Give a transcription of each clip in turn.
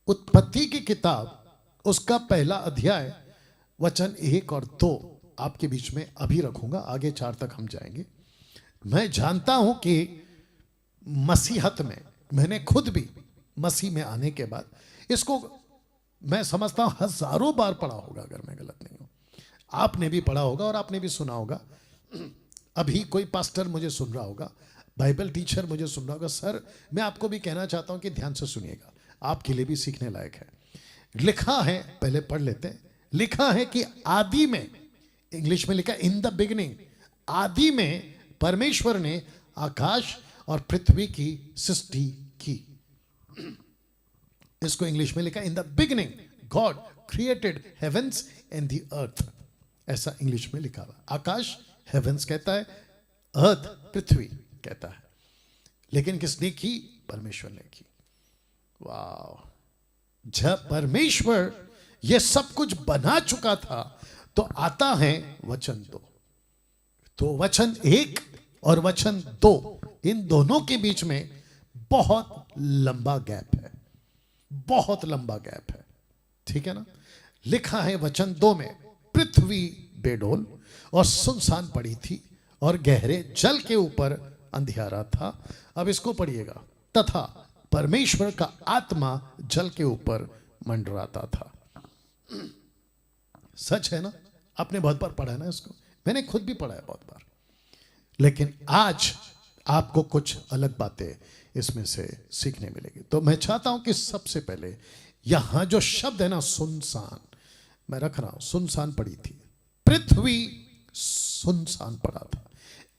उत्पत्ति की किताब उसका पहला अध्याय वचन 1 और 2 आपके बीच में अभी रखूंगा, आगे 4 तक हम जाएंगे। मैं जानता हूं कि मसीहत में मैंने खुद भी मसीह में आने के बाद इसको मैं समझता हूं हजारों बार पढ़ा होगा, अगर मैं गलत नहीं हूं। आपने भी पढ़ा होगा और आपने भी सुना होगा। अभी कोई पास्टर मुझे सुन रहा होगा, बाइबल टीचर मुझे सुन रहा होगा। सर मैं आपको भी कहना चाहता हूं कि ध्यान से सुनिएगा, आपके लिए भी सीखने लायक है। लिखा है, पहले पढ़ लेते हैं। लिखा है कि आदि में, इंग्लिश में लिखा इन द बिगिनिंग, आदि में परमेश्वर ने आकाश और पृथ्वी की सृष्टि की। इसको इंग्लिश में लिखा in the beginning God created heaven's and the earth, ऐसा इंग्लिश में लिखा हुआ। आकाश हेवेंस कहता है, अर्थ पृथ्वी कहता है। लेकिन किसने की? परमेश्वर ने की। वाह! जब परमेश्वर यह सब कुछ बना चुका था तो आता है वचन 2। तो वचन 1 और वचन 2, इन दोनों के बीच में बहुत लंबा गैप है, बहुत लंबा गैप है, ठीक है ना। लिखा है वचन 2 में, पृथ्वी बेडोल और सुनसान पड़ी थी और गहरे जल के ऊपर अंधियारा था। अब इसको पढ़िएगा, तथा परमेश्वर का आत्मा जल के ऊपर मंडराता था। सच है ना, आपने बहुत बार पढ़ा है ना इसको, मैंने खुद भी पढ़ा है बहुत बार। लेकिन आज आपको कुछ अलग बातें इसमें से सीखने मिलेगी। तो मैं चाहता हूं कि सबसे पहले यहां जो शब्द है ना, सुनसान, मैं रख रहा हूं, सुनसान पड़ी थी, पृथ्वी सुनसान पड़ा था,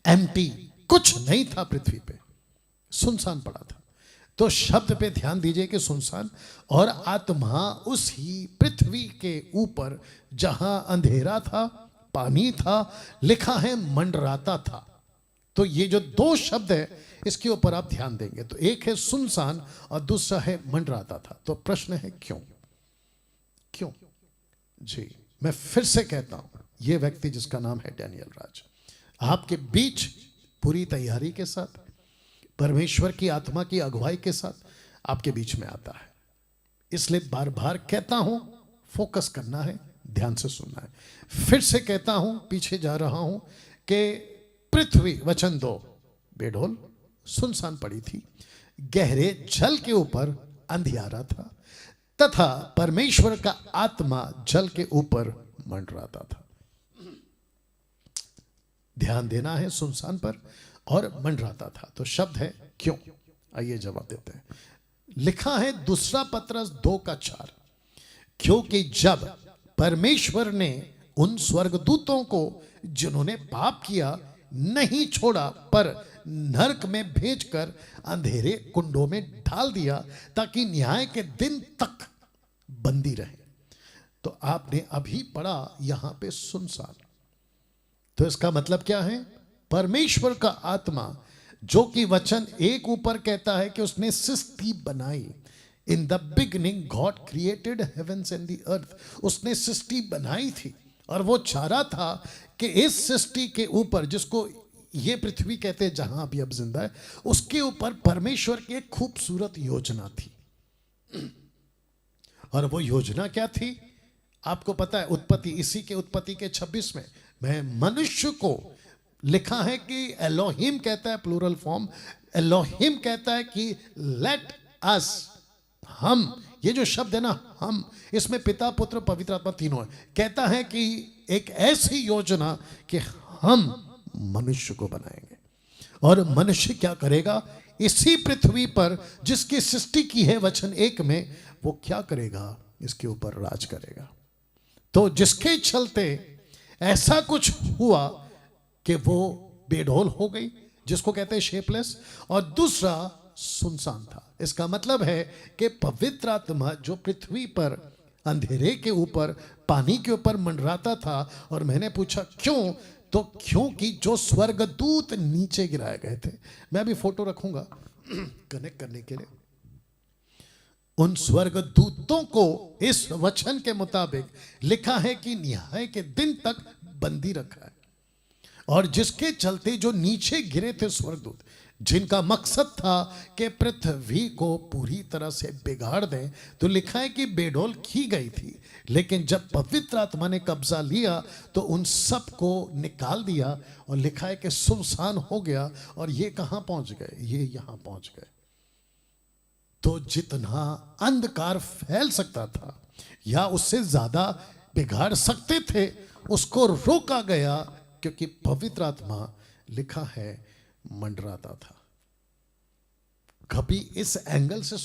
एम्प्टी, कुछ नहीं था पृथ्वी पे, सुनसान पड़ा था। तो शब्द पे ध्यान दीजिए कि सुनसान, और आत्मा उसी पृथ्वी के ऊपर जहां अंधेरा था, पानी था, लिखा है मंडराता था। तो ये जो 2 शब्द है इसके ऊपर आप ध्यान देंगे। तो एक है सुनसान और दूसरा है मंडराता था। तो प्रश्न है क्यों? क्यों जी? मैं फिर से कहता हूं, यह व्यक्ति जिसका नाम है डैनियल राज आपके बीच पूरी तैयारी के साथ, परमेश्वर की आत्मा की अगुवाई के साथ आपके बीच में आता है। इसलिए बार बार कहता हूं, फोकस करना है, ध्यान से सुनना है। फिर से कहता हूं, पीछे जा रहा हूं, कि पृथ्वी, वचन 2, बेडोल सुनसान पड़ी थी, गहरे जल के ऊपर अंधियारा था, तथा परमेश्वर का आत्मा जल के ऊपर मंडराता था। ध्यान देना है सुनसान पर और मंडराता था। तो शब्द है क्यों, आइए जवाब देते हैं। लिखा है 2 पत्रस 2:4, क्योंकि जब परमेश्वर ने उन स्वर्गदूतों को जिन्होंने पाप किया नहीं छोड़ा, पर नरक में भेजकर अंधेरे कुंडों में डाल दिया, ताकि न्याय के दिन तक बंदी रहे। तो आपने अभी पढ़ा यहां पे सुनसान, तो इसका मतलब क्या है? परमेश्वर का आत्मा, जो कि वचन 1 ऊपर कहता है कि उसने सृष्टि बनाई, in the beginning God created heaven's and the earth, उसने सृष्टि बनाई थी और वो चाह रहा था कि इस सृष्टि के ऊपर, जिसको ये पृथ्वी कहते हैं जहां अभी अब जिंदा है, उसके ऊपर परमेश्वर की एक खूबसूरत योजना थी। और वो योजना क्या थी आपको पता है? उत्पत्ति, इसी के उत्पत्ति के 26 में मैं मनुष्य को, लिखा है कि एलोहिम कहता है, प्लूरल फॉर्म, एलोहिम कहता है कि लेट अस, हम, ये जो शब्द है ना हम, इसमें पिता पुत्र पवित्र आत्मा तीनों है। कहता है कि एक ऐसी योजना कि हम मनुष्य को बनाएंगे, और मनुष्य क्या करेगा? इसी पृथ्वी पर जिसकी सृष्टि की है वचन 1 में, वो क्या करेगा? इसके ऊपर राज करेगा। तो जिसके चलते ऐसा कुछ हुआ कि वो बेडोल हो गई, जिसको कहते हैं शेपलेस, और दूसरा सुनसान था। इसका मतलब है कि पवित्र आत्मा जो पृथ्वी पर अंधेरे के ऊपर, पानी के ऊपर मंडराता था। और मैंने पूछा क्यों? तो क्योंकि जो स्वर्गदूत नीचे गिराए गए थे, मैं अभी फोटो रखूंगा कनेक्ट करने के लिए, उन स्वर्गदूतों को इस वचन के मुताबिक लिखा है कि न्याय के दिन तक बंदी रखा है। और जिसके चलते जो नीचे गिरे थे स्वर्गदूत, जिनका मकसद था कि पृथ्वी को पूरी तरह से बिगाड़ दें। तो लिखा है कि बेडोल की गई थी, लेकिन जब पवित्र आत्मा ने कब्जा लिया तो उन सब को निकाल दिया, और लिखा है कि सुनसान हो गया। और ये कहां पहुंच गए? ये यहां पहुंच गए। तो जितना अंधकार फैल सकता था या उससे ज्यादा बिगाड़ सकते थे, उसको रोका गया, क्योंकि पवित्र आत्मा लिखा है मंडराता था। कभी इस एंगल से